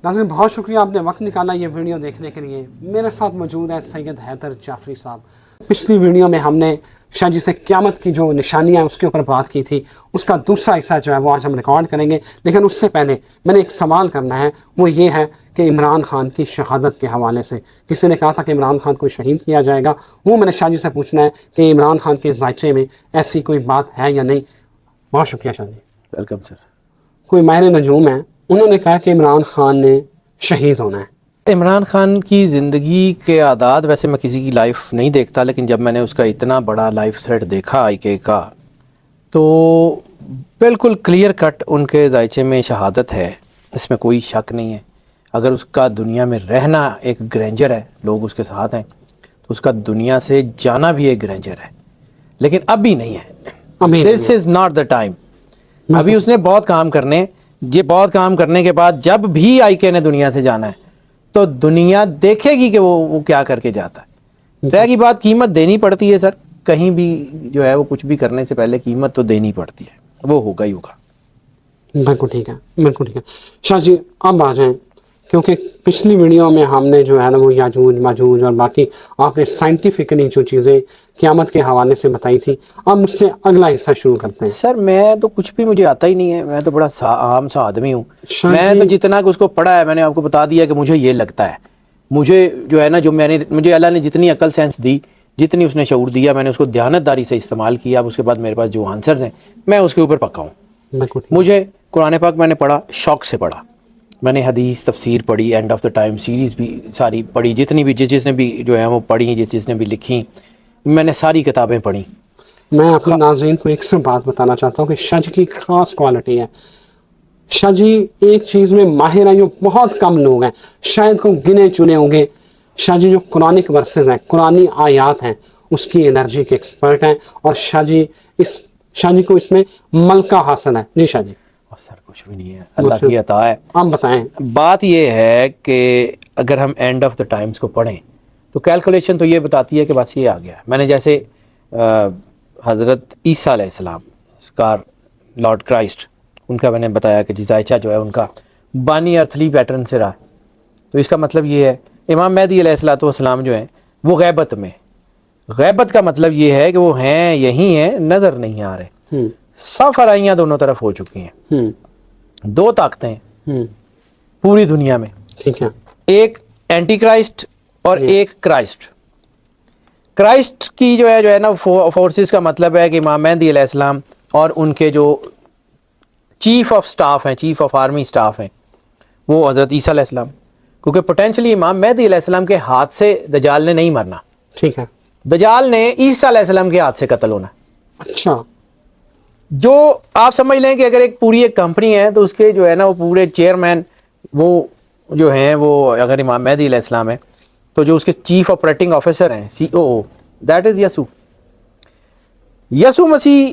ناظرین بہت شکریہ آپ نے وقت نکالا یہ ویڈیو دیکھنے کے لیے. میرے ساتھ موجود ہے سید حیدر جعفری صاحب. پچھلی ویڈیو میں ہم نے شاہ جی سے قیامت کی جو نشانیاں ہیں اس کے اوپر بات کی تھی. اس کا دوسرا حصہ جو ہے وہ آج ہم ریکارڈ کریں گے. لیکن اس سے پہلے میں نے ایک سوال کرنا ہے, وہ یہ ہے کہ عمران خان کی شہادت کے حوالے سے کسی نے کہا تھا کہ عمران خان کو شہید کیا جائے گا. وہ میں نے شاہ جی سے پوچھنا ہے کہ عمران خان کے ذائچے میں ایسی کوئی بات ہے یا نہیں. بہت شکریہ شاہ جی. Welcome sir. کوئی ماہر نجوم ہے, انہوں نے کہا کہ عمران خان نے شہید ہونا ہے. عمران خان کی زندگی کے اعداد ویسے میں کسی کی لائف نہیں دیکھتا, لیکن جب میں نے اس کا اتنا بڑا لائف تھریڈ دیکھا آئی کے کا, تو بالکل کلیئر کٹ ان کے ذائچے میں شہادت ہے, اس میں کوئی شک نہیں ہے. اگر اس کا دنیا میں رہنا ایک گرینجر ہے, لوگ اس کے ساتھ ہیں, تو اس کا دنیا سے جانا بھی ایک گرینجر ہے, لیکن ابھی نہیں ہے. دس از ناٹ دا ٹائم. ابھی اس نے بہت کام کرنے, یہ بہت کام کرنے کے بعد جب بھی آئی کے نے دنیا سے جانا ہے تو دنیا دیکھے گی کہ وہ کیا کر کے جاتا ہے. رہ کی بات قیمت دینی پڑتی ہے سر, کہیں بھی جو ہے وہ کچھ بھی کرنے سے پہلے قیمت تو دینی پڑتی ہے, وہ ہوگا ہی ہوگا. بالکل ٹھیک ہے, بالکل ٹھیک ہے. شاہ جی اب آ جائیں, کیونکہ پچھلی ویڈیو میں ہم نے جو ہے نا وہ یاجوج ماجوج اور باقی آپ نے سائنٹیفکلی جو چیزیں قیامت کے حوالے سے بتائی تھی, اب مجھ سے اگلا حصہ شروع کرتے ہیں. سر میں تو کچھ بھی مجھے آتا ہی نہیں ہے, میں تو بڑا عام سا آدمی ہوں. میں تو جتنا کہ اس کو پڑھا ہے میں نے آپ کو بتا دیا کہ مجھے یہ لگتا ہے. مجھے جو ہے نا جو مجھے اللہ نے جتنی عقل سینس دی, جتنی اس نے شعور دیا, میں نے اس کو دیانتداری سے استعمال کیا. اب اس کے بعد میرے پاس جو آنسرز ہیں میں اس کے اوپر پکا ہوں. مجھے قرآن پاک میں نے پڑھا, شوق سے پڑھا. میں نے حدیث تفسیر پڑھی, and of the time series بھی ساری پڑھی, جتنی بھی جس نے بھی جو ہے وہ پڑھی, جس نے بھی لکھی, میں نے ساری کتابیں پڑھی. میں اپنے ناظرین کو ایک سے بات بتانا چاہتا ہوں کہ شاہ جی کی خاص کوالٹی ہے. شاہ جی ایک چیز میں ماہر ہیں جو بہت کم لوگ ہیں, شاید کو گنے چنے ہوں گے. شاہ جی جو قرآنک ورسز ہیں, قرآنی آیات ہیں, اس کی انرجی کے ایکسپرٹ ہیں, اور شاہ جی کو اس میں ملکہ حاصل ہے. جی شاہ جی. سر کچھ بھی نہیں ہے, اللہ کی عطا ہے. آپ بتائیں. بات یہ ہے کہ اگر ہم اینڈ آف دا ٹائمز کو پڑھیں تو کیلکولیشن تو یہ بتاتی ہے کہ بس یہ آ گیا. میں نے جیسے حضرت عیسیٰ علیہ السلام کار لارڈ کرائسٹ, ان کا میں نے بتایا کہ ذائچہ جو ہے ان کا بانی ارتھلی پیٹرن سے رہا, تو اس کا مطلب یہ ہے امام مہدی علیہ السلام جو ہیں وہ غیبت میں, غیبت کا مطلب یہ ہے کہ وہ ہیں یہی ہیں, نظر نہیں آ رہے. صف آرائیاں دونوں طرف ہو چکی ہیں, دو طاقتیں پوری دنیا میں, ٹھیک ہے, ایک اینٹی کرائسٹ اور ایک کرائسٹ. کرائسٹ کی جو ہے نا فورسز کا مطلب ہے کہ امام مہدی علیہ السلام اور ان کے جو چیف آف سٹاف ہیں, چیف آف آرمی سٹاف ہیں, وہ حضرت عیسیٰ علیہ السلام, کیونکہ پوٹینشلی امام مہدی علیہ السلام کے ہاتھ سے دجال نے نہیں مرنا. ٹھیک ہے, دجال نے عیسیٰ علیہ السلام کے ہاتھ سے قتل ہونا. اچھا, جو آپ سمجھ لیں کہ اگر پوری ایک کمپنی ہے تو اس کے جو ہے نا وہ پورے چیئرمین وہ جو ہیں, وہ اگر امام مہدی علیہ السلام ہے تو جو اس کے چیف آپریٹنگ آفیسر ہیں, COO, دیٹ از یسوع مسیح.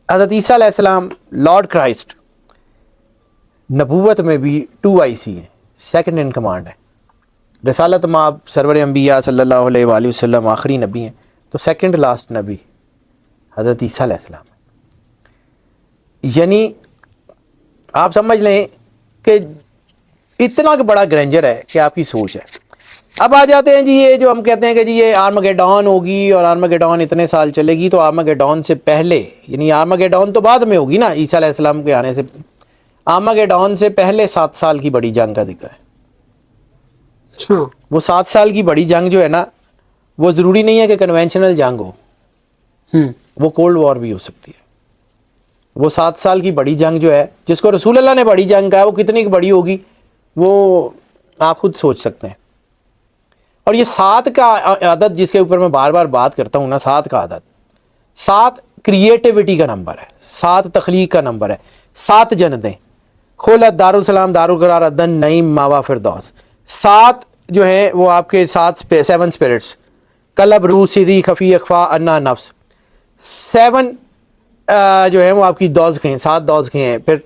حضرت عیسیٰ علیہ السلام لارڈ کرائسٹ نبوت میں بھی 2IC ہیں, سیکنڈ ان کمانڈ ہے. رسالت مآب سرور انبیاء صلی اللہ علیہ وآلہ وسلم آخری نبی ہیں, تو سیکنڈ لاسٹ نبی حضرت عیسیٰ علیہ السلام. یعنی آپ سمجھ لیں کہ اتنا بڑا گرینجر ہے کہ آپ کی سوچ ہے. اب آ جاتے ہیں جی یہ جو ہم کہتے ہیں کہ جی یہ آرمگیڈون ہوگی اور آرمگیڈون اتنے سال چلے گی, تو آرمگیڈون سے پہلے, یعنی آرمگیڈون تو بعد میں ہوگی نا عیسیٰ علیہ السلام کے آنے سے, آرمگیڈون سے پہلے 7 سال کی بڑی جنگ کا ذکر ہے. اچھا, وہ 7 سال کی بڑی جنگ جو ہے نا, وہ ضروری نہیں ہے کہ کنونشنل جنگ ہو, وہ کولڈ وار بھی ہو سکتی ہے. وہ 7 سال کی بڑی جنگ جو ہے, جس کو رسول اللہ نے بڑی جنگ کہا, وہ کتنی بڑی ہوگی وہ آپ خود سوچ سکتے ہیں. اور یہ 7 کا عدد جس کے اوپر میں بار بار بات کرتا ہوں نا, 7 کا عدد, 7 کریٹیوٹی کا نمبر ہے, 7 تخلیق کا نمبر ہے, 7 جنتیں, خلت, دارالسلام, دارالقرار, عدن, نعیم, ماوا, فردوس. 7 جو ہیں وہ آپ کے 7 اسپرٹس, قلب, روح, سری, خفی, اخفا, انا, نفس. 7 جو ہیں وہ آپ کی دوزخیں, 7 دوزخیں ہیں. پھر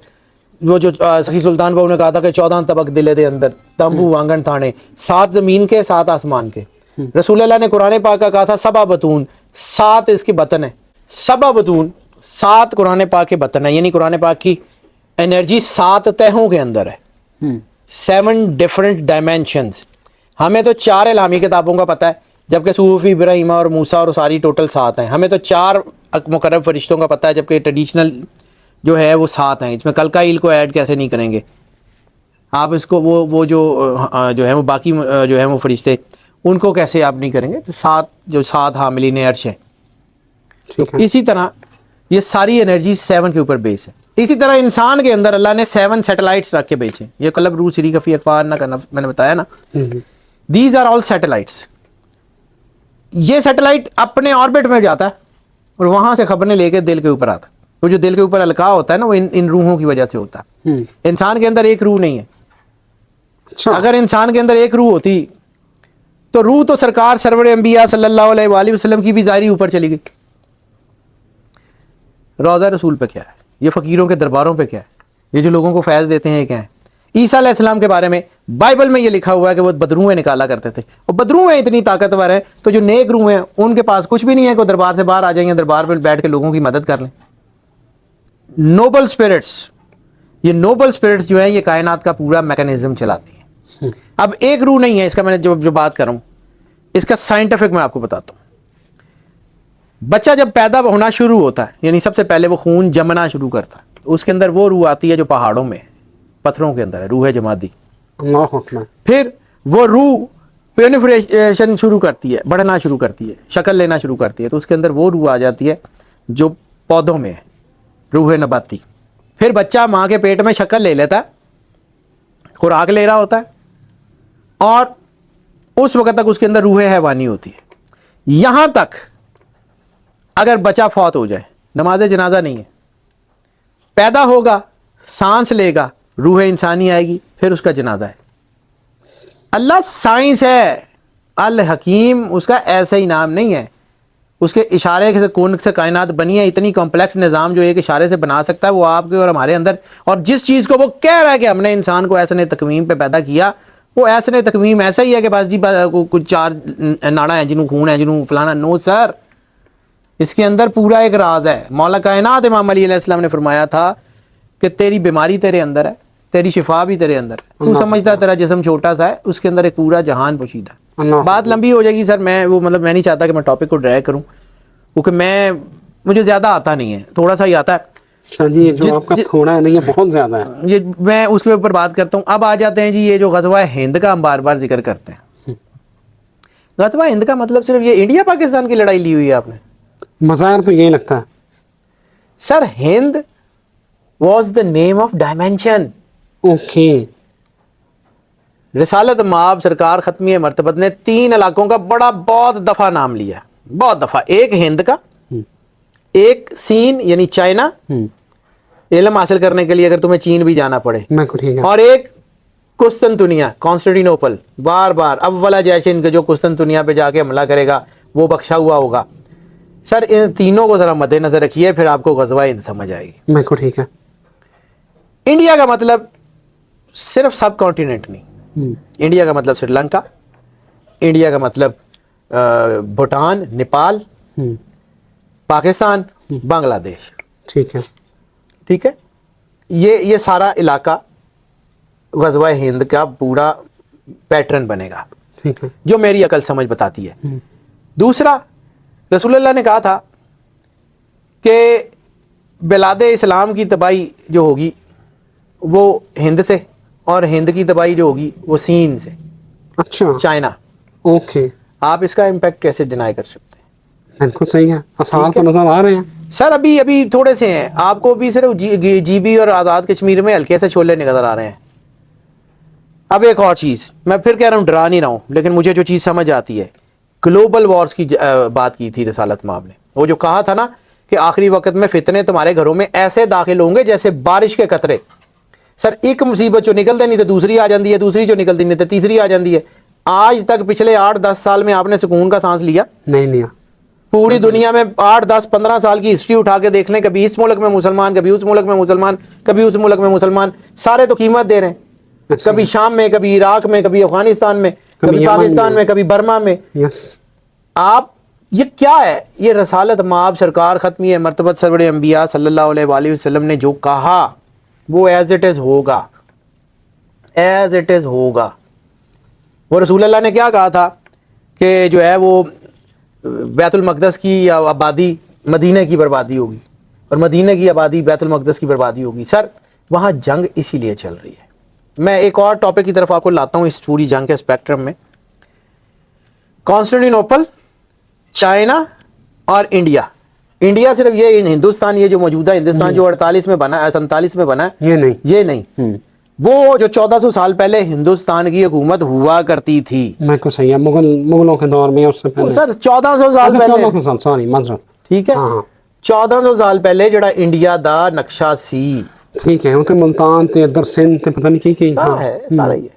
وہ جو سخی سلطان بہو نے کہا تھا کہ 14 طبق دلے دے اندر, تمبو, وانگن, تھانے, 7 زمین کے, 7 آسمان کے. رسول اللہ نے قرآن پاک کا کہا تھا سبا بطون, 7 اس کے بطن ہیں, سبا بطون, 7 قرآن پاک کے بطن ہیں. یعنی قرآن پاک کی انرجی 7 تہوں کے اندر ہے. 7 ڈفرنٹ ڈائمینشنز. ہمیں تو 4 الہامی کتابوں کا پتہ ہے, جبکہ صحف ابراہیمہ اور موسیٰ اور ساری ٹوٹل 7 ہیں. ہمیں تو 4 مقرب فرشتوں کا پتہ ہے, جبکہ ٹریڈیشنل جو ہے وہ 7 ہیں. اس میں کلکائیل کو ایڈ کیسے نہیں کریں گے آپ, اس کو وہ جو ہے وہ باقی جو ہے وہ فرشتے ان کو کیسے آپ نہیں کریں گے. تو 7 حاملین عرش ہیں. اسی طرح یہ ساری انرجی 7 کے اوپر بیس ہے. اسی طرح انسان کے اندر اللہ نے 7 سیٹلائٹس رکھ کے بھیجے. یہ قلب روح سری کفی اقفار نہ کرنا میں نے بتایا نا. These are all satellites. یہ سیٹلائٹ اپنے آربٹ میں جاتا ہے اور وہاں سے خبریں لے کے دل کے اوپر آتا ہے. وہ جو دل کے اوپر القاء ہوتا ہے نا وہ ان روحوں کی وجہ سے ہوتا ہے. انسان کے اندر ایک روح نہیں ہے. اگر انسان کے اندر ایک روح ہوتی تو روح تو سرکار سرور انبیاء صلی اللہ علیہ وآلہ وسلم کی بھی ظاہری اوپر چلی گئی. روضہ رسول پہ کیا ہے, یہ فقیروں کے درباروں پہ کیا ہے, یہ جو لوگوں کو فیض دیتے ہیں کیا ہے. عیسیٰ علیہ السلام کے بارے میں بائبل میں یہ لکھا ہوا ہے کہ وہ بدروہیں نکالا کرتے تھے, اور بدروہیں اتنی طاقتور ہیں تو جو نیک روح ہیں ان کے پاس کچھ بھی نہیں ہے کہ وہ دربار سے باہر آ جائیں گے, دربار پہ بیٹھ کے لوگوں کی مدد کر لیں. نوبل اسپرٹس, یہ نوبل اسپرٹس جو ہیں یہ کائنات کا پورا میکانزم چلاتی ہیں. اب ایک روح نہیں ہے اس کا, میں نے جو بات کر رہا ہوں اس کا سائنٹیفک میں آپ کو بتاتا ہوں. بچہ جب پیدا ہونا شروع ہوتا ہے یعنی سب سے پہلے وہ خون جمنا شروع کرتا ہے, اس کے اندر وہ روح آتی ہے جو پہاڑوں میں پتھروں کے اندر ہے, روح جمادی. پھر وہ روح پیونیفریشن شروع کرتی ہے, بڑھنا شروع کرتی ہے, شکل لینا شروع کرتی ہے, تو اس کے اندر وہ روح آ جاتی ہے جو پودوں میں ہے, روح نباتی. پھر بچہ ماں کے پیٹ میں شکل لے لیتا ہے, خوراک لے رہا ہوتا ہے, اور اس وقت تک اس کے اندر روح حیوانی ہوتی ہے. یہاں تک اگر بچہ فوت ہو جائے, نماز جنازہ نہیں ہے, پیدا ہوگا, سانس لے گا, روح انسانی آئے گی, پھر اس کا جنازہ ہے. اللہ سائنس ہے, الحکیم اس کا ایسا ہی نام نہیں ہے. اس کے اشارے سے کون سے کائنات بنی ہے, اتنی کمپلیکس نظام جو ایک اشارے سے بنا سکتا ہے وہ آپ کے اور ہمارے اندر. اور جس چیز کو وہ کہہ رہا ہے کہ ہم نے انسان کو ایسے تکویم پہ پیدا کیا, وہ ایسے تکویم ایسا ہی ہے کہ بس جی کچھ 4 ناڑا ہیں جنہوں خون ہے جنہوں فلانا. نو سر, اس کے اندر پورا ایک راز ہے. مولا کائنات امام علی علیہ السلام نے فرمایا تھا کہ تیری بیماری تیرے اندر ہے, تیری شفا بھی تیرے اندر ہے. تو سمجھتا ہے تیرا جسم چھوٹا سا ہے, اس کے اندر ایک پورا جہان پوشیدہ ہے. بات لمبی ہو جائے گی سر, میں نہیں چاہتا کہ میں ٹاپک کو ڈرائیو کروں, کیونکہ مجھے زیادہ آتا نہیں ہے, تھوڑا سا ہی آتا ہے. جی جو آپ کا تھوڑا ہے نہیں, یہ بہت زیادہ ہے. یہ میں اس کے اوپر بات کرتا ہوں. اب آ جاتے ہیں جی یہ جو غزوہ ہند کا ہم بار بار ذکر کرتے ہیں. غزوہ ہند کا مطلب صرف یہ انڈیا پاکستان کی لڑائی لی ہوئی ہے آپ نے؟ مظاہر تو یہی لگتا ہے sir. Hind was the name of dimension. Okay. رسالت مآب سرکار ختمیہ مرتبت نے 3 علاقوں کا بہت دفعہ نام لیا, بہت دفعہ. ایک ہند کا, ایک سین یعنی چائنا, علم حاصل کرنے کے لیے اگر تمہیں چین بھی جانا پڑے, اور ایک قسطنطنیہ کانسٹینٹینوپل. بار بار اولا جیش ان کے جو قسطنطنیہ پہ جا کے حملہ کرے گا وہ بخشا ہوا ہوگا. سر ان تینوں کو ذرا مد نظر رکھیے, پھر آپ کو غزوہ ہند سمجھ آئے گی. بالکل ٹھیک ہے. انڈیا کا مطلب صرف سب کانٹیننٹ نہیں, انڈیا کا مطلب سری لنکا, انڈیا کا مطلب بھوٹان, نیپال, پاکستان, بنگلہ دیش. ٹھیک ہے. ٹھیک ہے, یہ سارا علاقہ غزوہ ہند کا پورا پیٹرن بنے گا, ٹھیک ہے, جو میری عقل سمجھ بتاتی ہے. دوسرا, رسول اللہ نے کہا تھا کہ بلاد اسلام کی تباہی جو ہوگی وہ ہند سے, اور ہند کی تباہی جو ہوگی وہ سین سے. اچھا, چائنا. اوکے. آپ اس کا امپیکٹ کیسے ڈینائی کر سکتے ہیں؟ بالکل صحیح ہے, آثار تو نظر آ رہے ہیں سر. ابھی تھوڑے سے ہیں, آپ کو بھی صرف جی بی اور آزاد کشمیر میں ہلکے سے شعلے نظر آ رہے ہیں. اب ایک اور چیز, میں پھر کہہ رہا ہوں, ڈرا نہیں رہا ہوں, لیکن مجھے جو چیز سمجھ آتی ہے, گلوبل وارز کی بات کی تھی رسالت مآب نے. وہ جو کہا تھا نا کہ آخری وقت میں فتنے تمہارے گھروں میں ایسے داخل ہوں گے جیسے بارش کے قطرے. سر ایک مصیبت جو نکلتے نہیں تو دوسری آ جاتی ہے, دوسری جو نکلتی نہیں تو تیسری آ جاتی ہے. آج تک پچھلے 8-10 سال میں آپ نے سکون کا سانس لیا؟ نہیں لیا. پوری دنیا میں 8-10-15 سال کی ہسٹری اٹھا کے دیکھ لیں, کبھی اس ملک میں مسلمان, کبھی اس ملک میں مسلمان, کبھی اس ملک میں مسلمان, سارے تو قیمت دے رہے ہیں. کبھی شام میں, کبھی عراق میں, کبھی افغانستان میں, کبھی پاکستان میں, کبھی برما میں. آپ یہ کیا ہے؟ یہ رسالت مآب سرکار ختمیہ مرتبت سرور انبیاء صلی اللہ علیہ وآلہ وسلم نے جو کہا وہ ایز اٹ از ہوگا. एज इट इज होगा। वो रसूल अल्लाह ने क्या कहा था कि जो है वो बैतुल मक़दस की आबादी मदीने की बर्बादी होगी और मदीने की आबादी बैतुल मक़दस की बर्बादी होगी। सर वहाँ जंग इसीलिए चल रही है। मैं एक और टॉपिक की तरफ आपको लाता हूँ इस पूरी जंग के स्पेक्ट्रम में। कॉन्स्टेंटिनोपल, चाइना और इंडिया। इंडिया सिर्फ ये हिंदुस्तान, ये जो मौजूदा हिंदुस्तान जो 48 में बना है, 47 में बना है, ये नहीं। वो जो 1400 साल पहले हिंदुस्तान की हुकूमत हुआ करती थी, मैं को सही है, मुगलों के दौर में, उससे पहले सर 1400 साल पहले, 1400 साल, सॉरी माजरत, ठीक है, 1400 साल पहले जड़ा इंडिया दा नक्शा सी, ठीक है, उते मुल्तान ते इधर सिंध ते पता नहीं की सारा है, सारा ही है।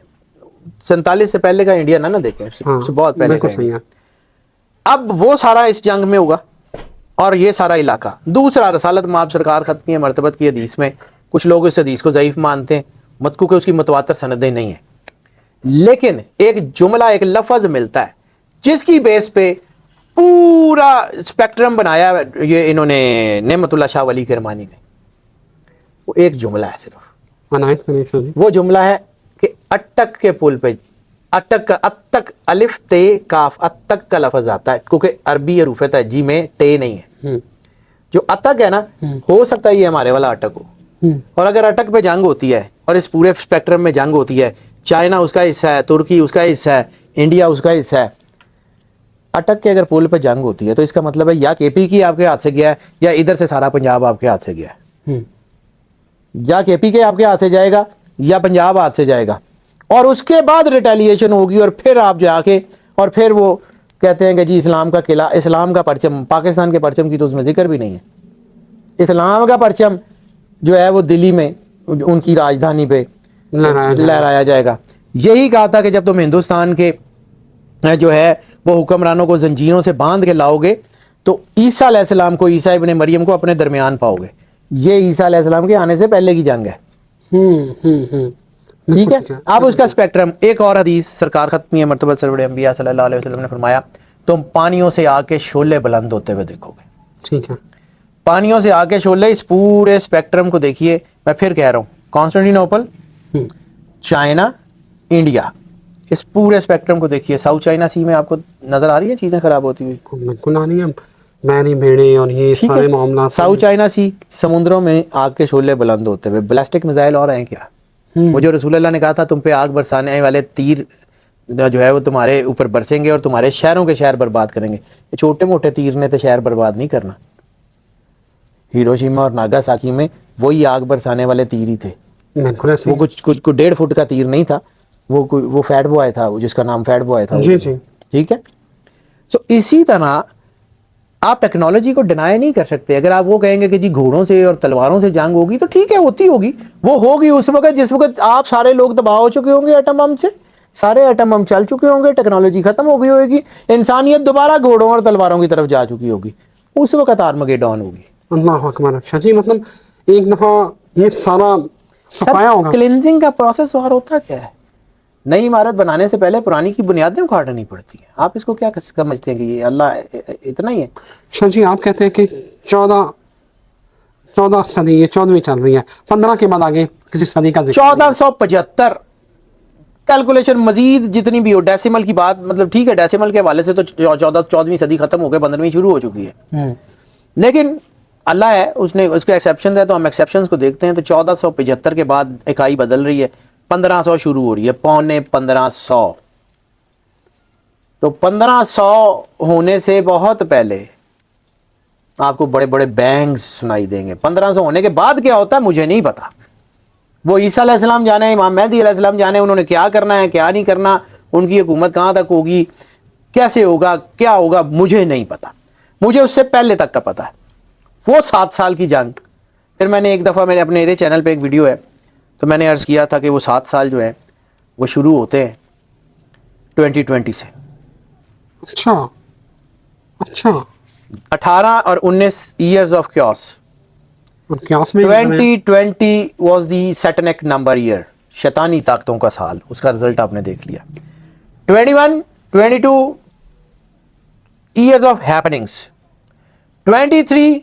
47 से पहले का इंडिया ना देखें, बहुत पहले का इंडिया। अब वो सारा इस जंग में होगा और ये सारा इलाका। दूसरा, रसालत माब सरकार खत्मी मरतबत की हदीस में कुछ लोग इस हदीस को ज़ईफ़ मानते हैं, मतकू के उसकी मुतवातर सनदें नहीं है, लेकिन एक जुमला, एक लफ्ज़ मिलता है जिसकी बेस पे पूरा स्पेक्ट्रम बनाया ये इन्होंने नेमतुल्लाह शाह वली किरमानी ने। वो एक जुमला है सिर्फ, वो जुमला है कि अटक के पुल पे, अटक का अतक अलिफ ते काफ, अतक का लफ्ज आता है क्योंकि अरबी हरूफ तहजी में ते नहीं है। जो अतक है ना, हो सकता है ये हमारे वाला अटक हो, और अगर अटक पे जंग होती है और इस पूरे स्पेक्ट्रम में जंग होती है, चाइना उसका हिस्सा है, तुर्की उसका हिस्सा है, इंडिया उसका हिस्सा है, अटक के अगर पुल पे जंग होती है तो इसका मतलब है या केपी की आपके हाथ से गया है या इधर से सारा पंजाब आपके हाथ से गया है, या केपी के आपके हाथ से जाएगा या पंजाब हाथ से जाएगा, और उसके बाद रिटेलिएशन होगी और फिर आप जाके और फिर वो कहते हैं कि जी इस्लाम का किला, इस्लाम का परचम, पाकिस्तान के परचम की तो उसमें जिक्र भी नहीं है। इस्लाम का परचम जो है वो दिल्ली में उनकी राजधानी पे लहराया जाएगा। यही कहा था कि जब तुम हिंदुस्तान के जो है वो हुक्मरानों को जंजीरों से बांध के लाओगे तो ईसा अलैहिस्सलाम को, ईसा इब्ने मरियम को अपने दरमियान पाओगे। ये ईसा अलैहिस्सलाम के आने से पहले की जंग है। ठीक है। अब उसका स्पेक्ट्रम, एक और हदीस सरकार खत्मी मरतबत सरवरे अंबिया सल्लल्लाहु अलैहि वसल्लम ने फरमाया, तुम पानियों से आके शोले बुलंद होते हुए देखोगे। ठीक है, पानियों से आके शोले। इस पूरे स्पेक्ट्रम को देखिए, मैं फिर कह रहा हूँ, कॉन्स्टेंटिनोपल, चाइना, इंडिया, इस पूरे स्पेक्ट्रम को देखिए। साउथ चाइना सी में आपको नजर आ रही है चीजें खराब होती हुई? बिल्कुल आ रही है, मैनी भेड़े और ये सारे मामला। साउथ चाइना सी, समुद्रों में आग के शोले बुलंद होते हुए। बैलिस्टिक मिसाइल और हैं क्या? वो जो रसूल अल्लाह ने कहा था तुम पे आग बरसाने वाले तीर जो है वो तुम्हारे ऊपर बरसेंगे और तुम्हारे शहरों के शहर बर्बाद करेंगे। ये छोटे मोटे तीर ने तो शहर बर्बाद नहीं करना। हिरोशिमा और नागासाकी में वही आग बरसाने वाले तीर ही थे। वो कुछ 1.5 फुट का तीर नहीं था, वो फैट बॉय था, जिसका नाम फैट बॉय था। जी जी, ठीक है। सो इसी तरह आप टेक्नोलॉजी को डिनाई नहीं कर सकते। अगर आप वो कहेंगे कि जी घोड़ों से और तलवारों से जंग होगी तो ठीक है, होती होगी, वो होगी उस वक्त जिस वक्त आप सारे लोग तबाह हो चुके होंगे एटम बम से, सारे एटम बम चल चुके होंगे, टेक्नोलॉजी खत्म हो गई होगी, इंसानियत दोबारा घोड़ों और तलवारों की तरफ जा चुकी होगी, उस वक्त आर्मगेडॉन होगी। अल्लाह अकबर। अच्छा जी, मतलब एक दफा ये सारा सफाया होगा। क्लींजिंग का प्रोसेस और होता क्या है? नई इमारत बनाने से पहले पुरानी की बुनियादें उखाड़नी पड़ती हैं। आप इसको क्या समझते हैं कि ये अल्लाह इतना ही है? शाह जी, आप कहते हैं कि 14 सदी, ये 14वीं चल रही है, 15 के बाद आगे किसी सदी का जिक्र 1475 कैलकुलेशन मजीद जितनी भी हो, डेसिमल की बात, मतलब ठीक है, डेसिमल के हवाले से तो 14वीं सदी खत्म हो गई, 15वीं शुरू हो चुकी है, लेकिन अल्लाह है, उसने उसके एक्सेप्शन है, तो हम एक्सेप्शंस को देखते हैं। तो 1475 के बाद इकाई बदल रही है, 1500 शुरू हो रही है, पौने 1500। तो 1500 होने से बहुत पहले आपको बड़े बड़े बैंग्स सुनाई देंगे। 1500 होने के बाद क्या होता है मुझे नहीं पता। वो ईसा अलैहिस्सलाम जाने, इमाम मेहदी अलैहिस्सलाम जाने, उन्होंने क्या करना है क्या नहीं करना, उनकी हुकूमत कहाँ तक होगी, कैसे होगा, क्या होगा, मुझे नहीं पता। मुझे उससे पहले तक का पता है, वो 7 साल की जंग। फिर मैंने एक दफ़ा मेरे अपने चैनल पे एक वीडियो है, तो मैंने अर्ज़ किया था कि वो 7 साल जो है वो शुरू होते हैं 2020 से। अच्छा अच्छा, 18 और 19 years of chaos. 2020 was the Satanic number year, शैतानी ताकतों का साल। उसका रिजल्ट आपने देख लिया। 21, 22 years of happenings, 23,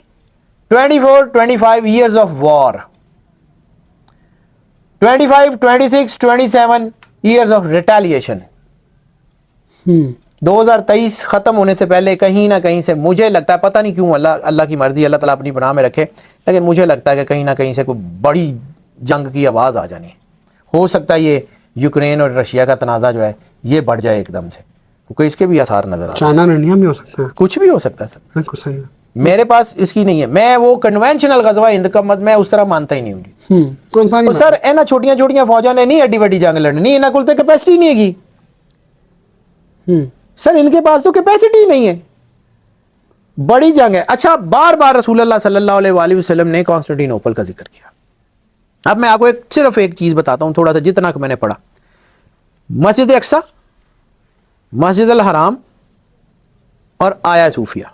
24, 25 years of war, 25, 26, 27 years of retaliation. 2023 खत्म होने से पहले कहीं ना कहीं से मुझे लगता है, पता नहीं क्यों, अल्लाह की मर्जी, अल्लाह ताला अपनी पनाह में रखे, लेकिन मुझे लगता है कि कहीं ना कहीं से कोई बड़ी जंग की आवाज़ आ जानी है. हो सकता है ये यूक्रेन और रशिया का तनाज़ा जो है ये बढ़ जाए एकदम से, क्योंकि इसके भी आसार नजर आ रहे हैं. चाइना और इंडिया में हो सकता है. कुछ भी हो सकता है सर. बिल्कुल सही है. मेरे पास इसकी नहीं है. मैं वो कन्वेंशनल गजवा हिंद का मत मैं उस तरह मानता ही नहीं हूँ. कौन सा नहीं सर इन्हें छोटियां छोटियां फौजा ने नहीं एड्डी वड्डी जंग लड़नी, इन्हें कोल कैपेसिटी नहीं हैगी. सर इनके पास तो कैपेसिटी नहीं है. बड़ी जंग है. अच्छा, बार बार रसूल अल्लाह सल्लल्लाहु अलैहि वसल्लम ने कॉन्स्टेंटिनोपल का जिक्र किया. अब मैं आपको सिर्फ एक चीज बताता हूं, थोड़ा सा जितना कि मैंने पढ़ा. मस्जिद अक्सा, मस्जिद अल हराम और आया सूफिया.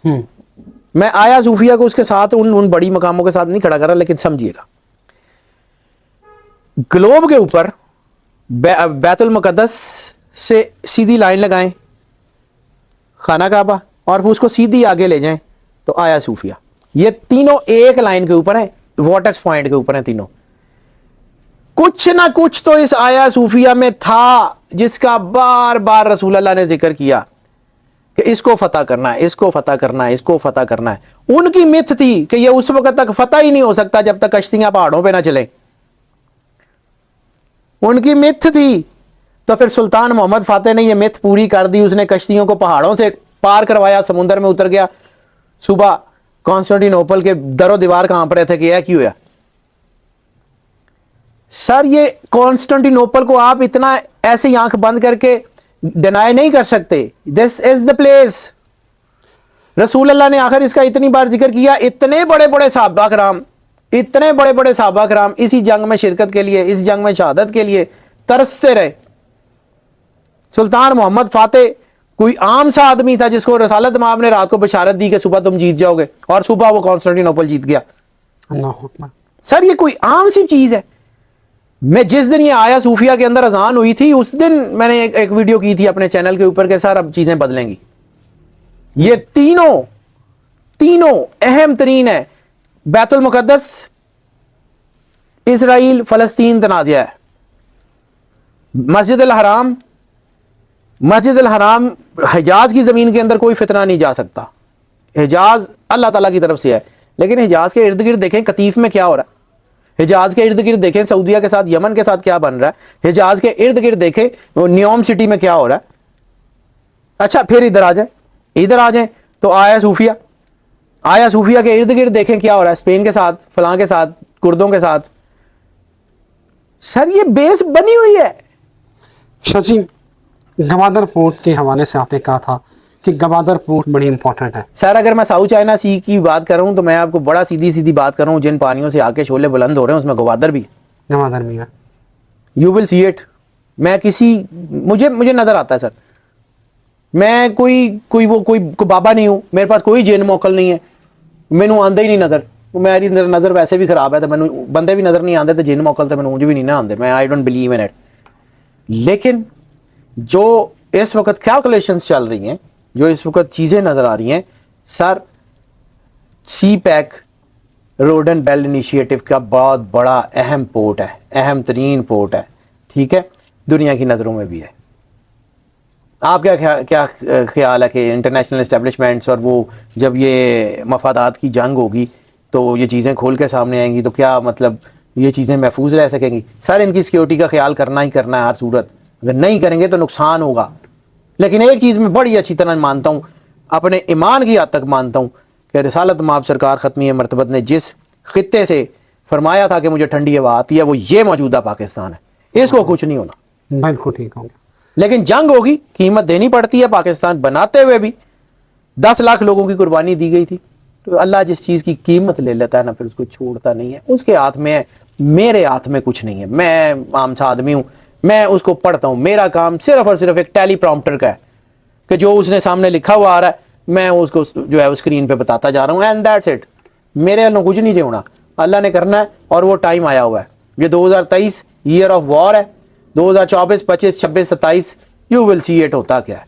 मैं आया सूफिया को उसके साथ उन बड़ी मकामों के साथ नहीं खड़ा कर रहा, लेकिन समझिएगा, ग्लोब के ऊपर बैतुल मुकद्दस से सीधी लाइन लगाएं खाना काबा और फिर उसको सीधी आगे ले जाएं तो आया सूफिया. ये तीनों एक लाइन के ऊपर है, वॉटेक्स पॉइंट के ऊपर है तीनों. कुछ ना कुछ तो इस आया सूफिया में था जिसका बार बार रसूल अल्लाह ने जिक्र किया कि इसको फतह करना है, इसको फतह करना है, इसको फतह करना है. उनकी मिथ थी कि ये उस वक्त तक फतह ही नहीं हो सकता जब तक कश्तियां पहाड़ों पे ना चले. उनकी मिथ थी. तो फिर सुल्तान मोहम्मद फातेह ने ये मिथ पूरी कर दी. उसने कश्तियों को पहाड़ों से पार करवाया, समुद्र में उतर गया. सुबह कॉन्स्टेंटिनोपल के दरो दीवार कांप रहे थे कि यह क्यों है. सर ये कॉन्स्टेंटिनोपल को आप इतना ऐसे आंख बंद करके डिनाई नहीं कर सकते. This is the place. रसूल अल्लाह ने आखिर इसका इतनी बार जिक्र किया. इतने बड़े बड़े सहाबा कराम, इतने बड़े बड़े सहाबा कराम इसी जंग में शिरकत के लिए, इस जंग में शहादत के लिए तरसते रहे. सुल्तान मोहम्मद फातेह कोई आम सा आदमी था जिसको रसालत माब ने रात को बशारत दी कि सुबह तुम जीत जाओगे, और सुबह वो कॉन्स्टेंटिनोपल जीत गया. सर ये कोई आम सी चीज है. मैं जिस दिन ये आया सूफिया के अंदर अजान हुई थी उस दिन मैंने एक वीडियो की थी अपने चैनल के ऊपर के सर अब चीजें बदलेंगी. ये तीनों अहम तरीन है. बैतुल मुकद्दस, इसराइल फलस्तीन तनाज़ा है. मस्जिद अल हराम, मस्जिद अल हराम हिजाज की ज़मीन के अंदर कोई फितना नहीं जा सकता. हिजाज अल्लाह ताला की तरफ से है, लेकिन हिजाज के इर्द गिर्द देखें कतीफ में क्या हो रहा है. हिजाज के इर्द गिर्द देखें सऊदीया के साथ, यमन के साथ क्या बन रहा है. हिजाज के इर्द गिर्द देखें न्योम सिटी में क्या हो रहा है. अच्छा फिर इधर आ जाए तो आया सूफिया, आया सूफिया के इर्द गिर्द देखें क्या हो रहा है स्पेन के साथ, फलां के साथ, कुर्दों के साथ. सर ये बेस बनी हुई है. शाजी, गवादर पोर्ट के हवाले से आपने कहा था कि गवादर पोर्ट बड़ी इंपॉर्टेंट है. सर अगर मैं साउथ चाइना सी की बात कर रहा हूँ तो मैं आपको बड़ा सीधी सीधी बात कर रहा हूँ, जिन पानियों से आके शोले बुलंद हो रहे हैं उसमें गवादर भी है. You will see it. मैं मुझे नजर आता है सर. मैं कोई बाबा नहीं हूँ, मेरे पास कोई जेन मोकल नहीं है, मैनू आंदा ही नहीं नजर. मेरी नजर वैसे भी खराब है तो मैनू बंदे भी नजर नहीं आते तो जेन मोकल तो मैनू मुझे भी नहीं ना आते. मैं I don't believe in it. लेकिन जो इस वक्त कैलकुलेशंस चल रही हैं, जो इस वक्त चीज़ें नज़र आ रही हैं sir, CPEC road and belt initiative का बहुत बड़ा अहम पोर्ट है, अहम तरीन पोर्ट है. ठीक है, दुनिया की नज़रों में भी है. आप क्या ख्याल है कि इंटरनेशनल इस्टेब्लिशमेंट्स और वो जब ये मफादात की जंग होगी तो ये चीज़ें खोल के सामने आएंगी तो क्या मतलब ये चीज़ें महफूज रह सकेंगी? सर इनकी सिक्योरिटी का ख्याल करना ही करना है हर सूरत. अगर नहीं करेंगे तो नुकसान होगा. लेकिन एक चीज़ मैं बड़ी अच्छी तरह मानता हूँ, अपने ईमान की हद तक मानता हूँ कि रिसालत माब सरकार ख़त्मी मरतबत ने जिस खित्ते से फरमाया था कि मुझे ठंडी हवा आती है वो ये मौजूदा पाकिस्तान है. इसको कुछ नहीं होना. बिल्कुल ठीक हो गया. लेकिन जंग होगी, कीमत देनी पड़ती है. पाकिस्तान बनाते हुए भी 10 लाख लोगों की कुर्बानी दी गई थी. तो अल्लाह जिस चीज़ की कीमत ले लेता है ना फिर उसको छोड़ता नहीं है. उसके हाथ में है, मेरे हाथ में कुछ नहीं है. मैं आम सा आदमी हूँ, मैं उसको पढ़ता हूँ. मेरा काम सिर्फ और सिर्फ एक टेली प्रॉम्प्टर का है कि जो उसने सामने लिखा हुआ आ रहा है मैं उसको जो है स्क्रीन पे बताता जा रहा हूँ. And that's it. मेरे अल्लाह कुछ नहीं होना, अल्लाह ने करना है और वो टाइम आया हुआ है. ये 2023 ईयर ऑफ वॉर है. 2024, 25, 26, 27 यू विल सी इट होता क्या है.